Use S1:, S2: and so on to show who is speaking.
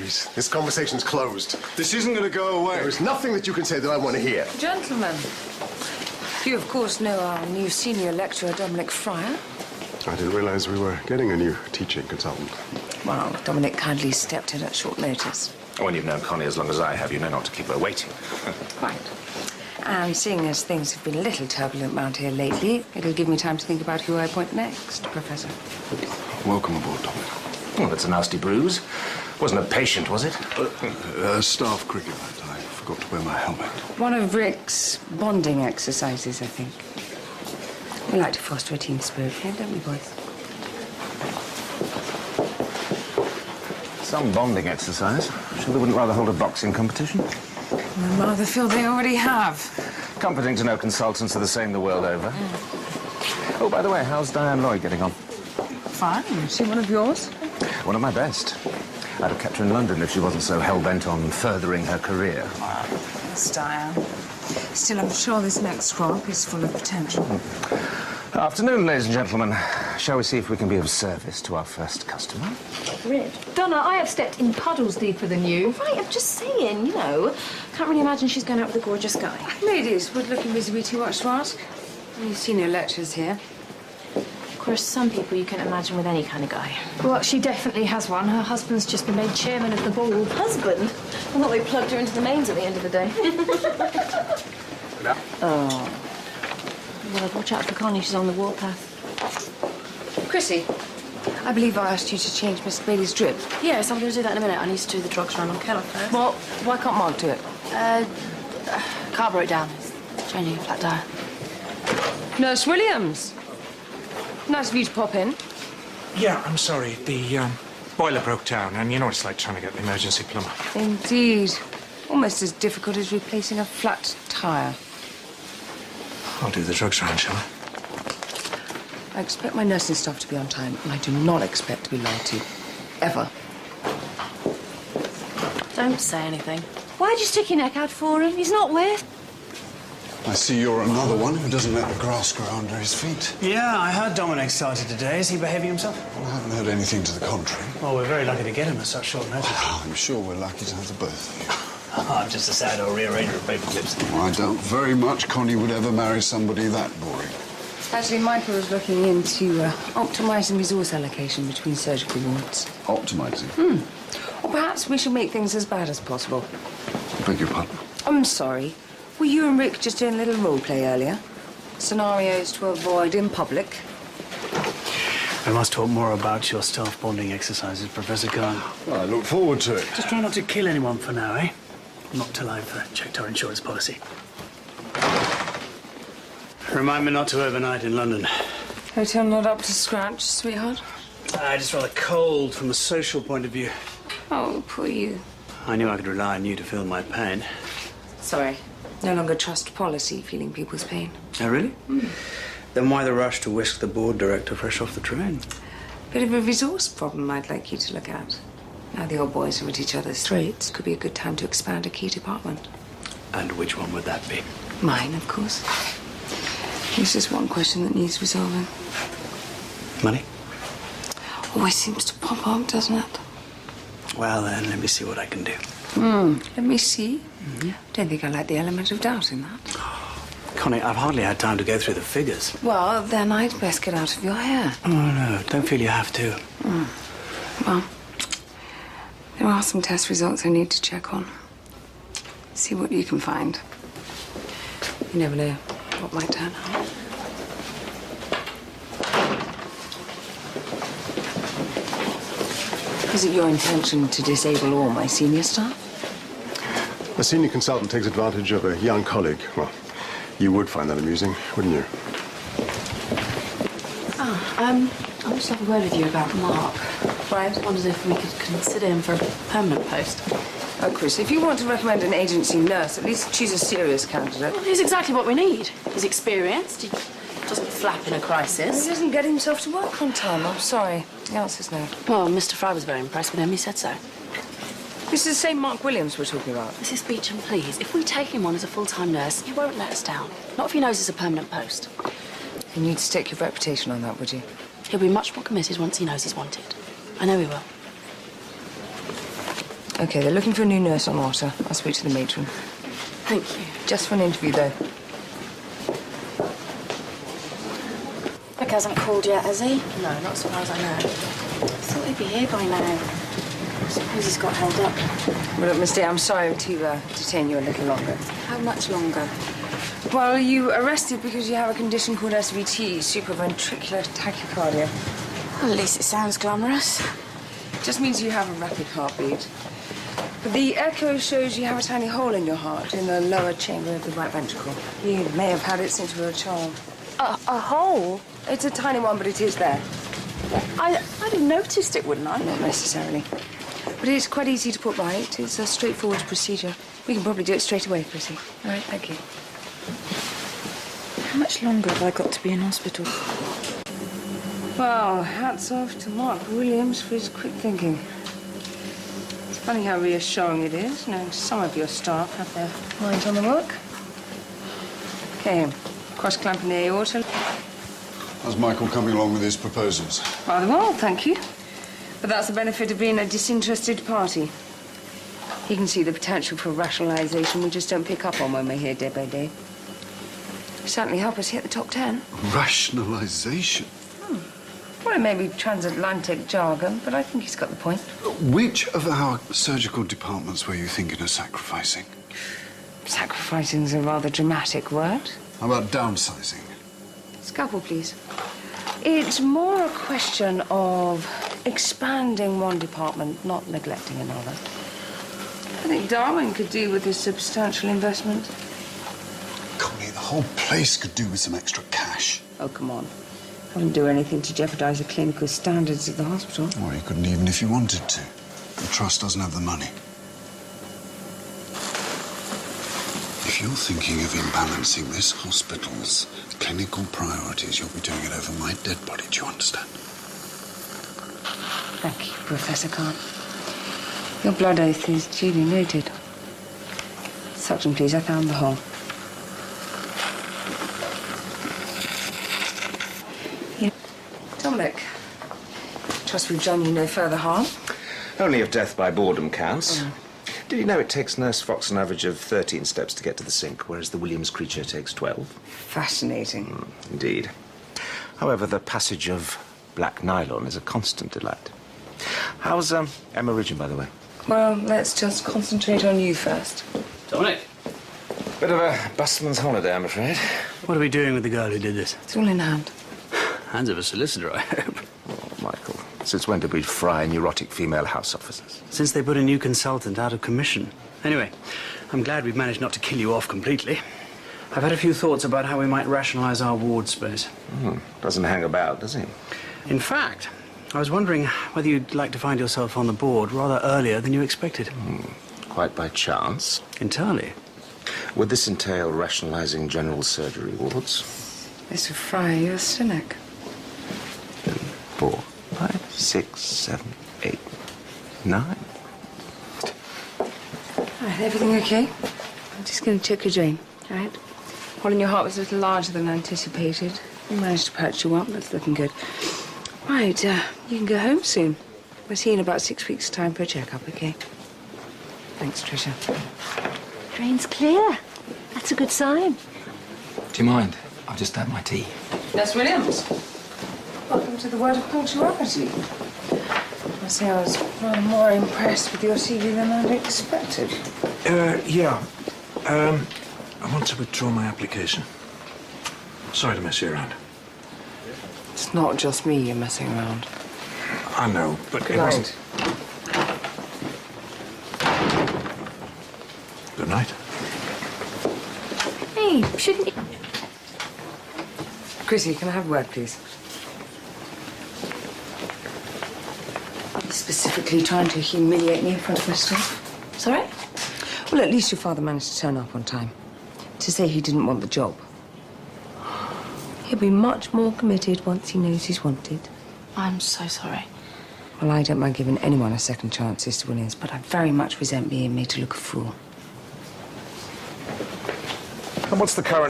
S1: please. This conversation's closed.
S2: This isn't going to go away.
S1: There is nothing that you can say that I want to hear.
S3: Gentlemen, you, of course, know our new senior lecturer, Dominic Fryer.
S1: I didn't realize we were getting a new teaching consultant.
S3: Well, Dominic kindly stepped in at short notice.
S4: When you've known Connie as long as I have, you know not to keep her waiting.
S3: Quite. And seeing as things have been a little turbulent round here lately, it'll give me time to think about who I appoint next, Professor.
S2: Welcome aboard, Dominic.
S4: Well, that's a nasty bruise. Wasn't a patient, was it?
S2: Staff cricket. I forgot to wear my helmet.
S3: One of Rick's bonding exercises, I think. We like to foster a team spirit here, don't we, boys?
S4: Some bonding exercise. Sure they wouldn't rather hold a boxing competition?
S3: I rather feel they already have.
S4: Comforting to know consultants are the same the world over. Oh, by the way, how's Diane Lloyd getting on?
S3: Fine. Is she one of yours?
S4: One of my best. I'd have kept her in London if she wasn't so hell-bent on furthering her career.
S3: Yes, Diane. Still, I'm sure this next crop is full of potential.
S4: Afternoon, ladies and gentlemen. Shall we see if we can be of service to our first customer?
S5: Rid. Donna, I have stepped in puddles deeper than you. Right, I'm just saying, you know. Can't really imagine she's going out with a gorgeous guy.
S3: Ladies, would looking visibly too much to ask? Any senior lecturers here?
S5: Of course, some people you can imagine with any kind of guy. Well, she definitely has one. Her husband's just been made chairman of the board. Husband? I thought they plugged her into the mains at the end of the day.
S4: No.
S5: Oh. Well, watch out for Connie. She's on the warpath.
S3: Chrissy, I believe I asked you to change Miss Bailey's drip.
S5: Yes, I'm going to do that in a minute. I need to do the drugs run on Kellogg first.
S3: Well, why can't Mark do it?
S5: Car broke down. It's changing a flat tire.
S3: Nurse Williams. Nice of you to pop in.
S6: Yeah, I'm sorry. The boiler broke down, and you know what it's like trying to get the emergency plumber.
S3: Indeed. Almost as difficult as replacing a flat tire.
S6: I'll do the drugs round, shall I?
S3: I expect my nursing staff to be on time, and I do not expect to be lied to. Ever.
S5: Don't say anything. Why'd you stick your neck out for him? He's not worth...
S2: I see you're another one who doesn't let the grass grow under his feet.
S7: Yeah, I heard Dominic started today. Is he behaving himself?
S2: Well, I haven't heard anything to the contrary.
S7: Well, we're very lucky to get him at such short notice.
S2: Oh, I'm sure we're lucky to have the both of you.
S7: I'm just a sad old rearranger of paper clips.
S2: Well, I doubt very much Connie would ever marry somebody that boring.
S3: Actually, Michael was looking into optimising resource allocation between surgical wards.
S2: Optimising?
S3: Or perhaps we should make things as bad as possible.
S2: Beg your pardon?
S3: I'm sorry. Were you and Rick just doing a little role play earlier? Scenarios to avoid in public?
S7: We must talk more about your staff bonding exercises, Professor Khan.
S2: Well, I look forward to it.
S7: Just try not to kill anyone for now, eh? Not till I've checked our insurance policy. Remind me not to overnight in London.
S3: Hotel not up to scratch, sweetheart?
S7: Just rather cold from a social point of view.
S3: Oh, poor you.
S7: I knew I could rely on you to feel my pain.
S3: Sorry. No longer trust policy feeling people's pain.
S7: Oh, really? Then why the rush to whisk the board director fresh off the train?
S3: Bit of a resource problem I'd like you to look at. Now the old boys are at each other's throats. Could be a good time to expand a key department.
S7: And which one would that be?
S3: Mine, of course. There's just one question that needs resolving.
S7: Money?
S3: Always seems to pop up, doesn't it?
S7: Well, then, let me see what I can do.
S3: Let me see. Don't think I like the element of doubt in that.
S7: Connie, I've hardly had time to go through the figures.
S3: Well, then I'd best get out of your hair.
S7: Oh, no, don't feel you have to.
S3: Well, there are some test results I need to check on. See what you can find. You never know what might turn up. Is it your intention to disable all my senior staff?
S1: A senior consultant takes advantage of a young colleague. Well, you would find that amusing, wouldn't you?
S5: I want to have a word with you about Mark.
S3: Right.
S5: I wondered if we could consider him for a permanent post.
S3: Oh, Chris, if you want to recommend an agency nurse, at least choose a serious candidate.
S5: Well, he's exactly what we need. He's experienced. He doesn't flap in a
S3: He
S5: crisis.
S3: doesn't get himself to work on time. I'm sorry. The answer's no.
S5: Well, Mr. Fry was very impressed with him. He said so.
S3: This is the same Mark Williams we're talking about.
S5: Mrs. Beecham, please, if we take him on as a full-time nurse, he won't let us down. Not if he knows it's a permanent post.
S3: You need to stake your reputation on that, would you?
S5: He'll be much more committed once he knows he's wanted. I know he will.
S3: Okay, they're looking for a new nurse on Otter. I'll speak to the matron.
S5: Thank you.
S3: Just for an interview, though.
S5: Rick hasn't called yet, has he?
S3: No, not as far as I know.
S5: I thought he'd be here by now. I suppose he's got held up.
S3: Well, look, Miss Day, I'm sorry to detain you a little longer.
S5: How much longer?
S3: Well, you arrested because you have a condition called SVT, supraventricular tachycardia.
S5: Well, at least it sounds glamorous.
S3: It just means you have a rapid heartbeat. But the echo shows you have a tiny hole in your heart in the lower chamber of the right ventricle. You may have had it since you were a child.
S5: A hole?
S3: It's a tiny one, but it is there.
S5: I'd have noticed it, wouldn't I?
S3: Not necessarily. But it's quite easy to put right. It's a straightforward procedure. We can probably do it straight away, Chrissy. All right, thank you.
S5: How much longer have I got to be in hospital?
S3: Well, hats off to Mark Williams for his quick thinking. It's funny how reassuring it is, knowing some of your staff have their minds on the work. Okay, cross-clamping the aorta.
S2: How's Michael coming along with his proposals?
S3: Rather well, thank you. But that's the benefit of being a disinterested party. He can see the potential for rationalization we just don't pick up on when we're here day by day. Certainly help us hit the top 10.
S2: Rationalization?
S3: Well, it may be transatlantic jargon, but I think he's got the point.
S2: Which of our surgical departments were you thinking of sacrificing?
S3: Sacrificing's a rather dramatic word.
S2: How about downsizing?
S3: Scalpel, please. It's more a question of expanding one department, not neglecting another. I think Darwin could do with his substantial investment.
S2: Connie, the whole place could do with some extra cash.
S3: Oh, come on. I wouldn't do anything to jeopardize the clinical standards of the hospital.
S2: Well, you couldn't even if you wanted to. The trust doesn't have the money. If you're thinking of imbalancing this hospital's clinical priorities, you'll be doing it over my dead body, do you understand?
S3: Thank you, Professor Khan. Your blood oath is duly noted. Suction, please. I found the hole. Yeah. Dominic, trust we've done you no further harm.
S4: Only if death by boredom counts. Did you know it takes Nurse Fox an average of 13 steps to get to the sink, whereas the Williams creature takes 12?
S3: Fascinating.
S4: Indeed. However, the passage of black nylon is a constant delight. How's Emma Ridgeon, by the way?
S3: Well, let's just concentrate on you first.
S7: Dominic,
S4: Bit of a busman's holiday, I'm afraid.
S7: what are we doing with the girl who did this?
S3: It's all in hand.
S7: Hands of a solicitor, I hope.
S4: Oh, Michael, since when did we fry neurotic female house officers?
S7: Since they put a new consultant out of commission. Anyway, I'm glad we've managed not to kill you off completely. I've had a few thoughts about how we might rationalize our ward space.
S4: Doesn't hang about, does he?
S7: In fact, I was wondering whether you'd like to find yourself on the board rather earlier than you expected.
S4: Quite by chance.
S7: Entirely.
S4: Would this entail rationalizing general surgery wards?
S3: This would fry your stomach.
S4: 4, 5, 6, 7, 8, 9.
S3: All right, everything okay? I'm just going to check your drain, all right? Hole in your heart was a little larger than anticipated. We managed to patch you up. That's looking good. Right, you can go home soon. We'll see you in about 6 weeks' time for a checkup, okay? Thanks, Tricia.
S5: Drain's clear. That's a good sign.
S8: Do you mind? I've just had my tea.
S3: Nurse Williams. Welcome to the world of punctuality. I say I was rather more impressed with your CV than I'd expected.
S6: Yeah. I want to withdraw my application. Sorry to mess you around.
S3: It's not just me you're messing around.
S6: I know, but
S3: Good
S6: it wasn't...
S3: night.
S6: Good night.
S5: Hey, shouldn't you...
S3: Chrissy, can I have a word, please? Are you specifically trying to humiliate me in front of my staff?
S5: Sorry?
S3: Well, at least your father managed to turn up on time. To say he didn't want the job. He'll be much more committed once he knows he's wanted.
S5: I'm so sorry.
S3: Well, I don't mind giving anyone a second chance, Sister Williams, but I very much resent being made to look a fool.
S4: And what's the current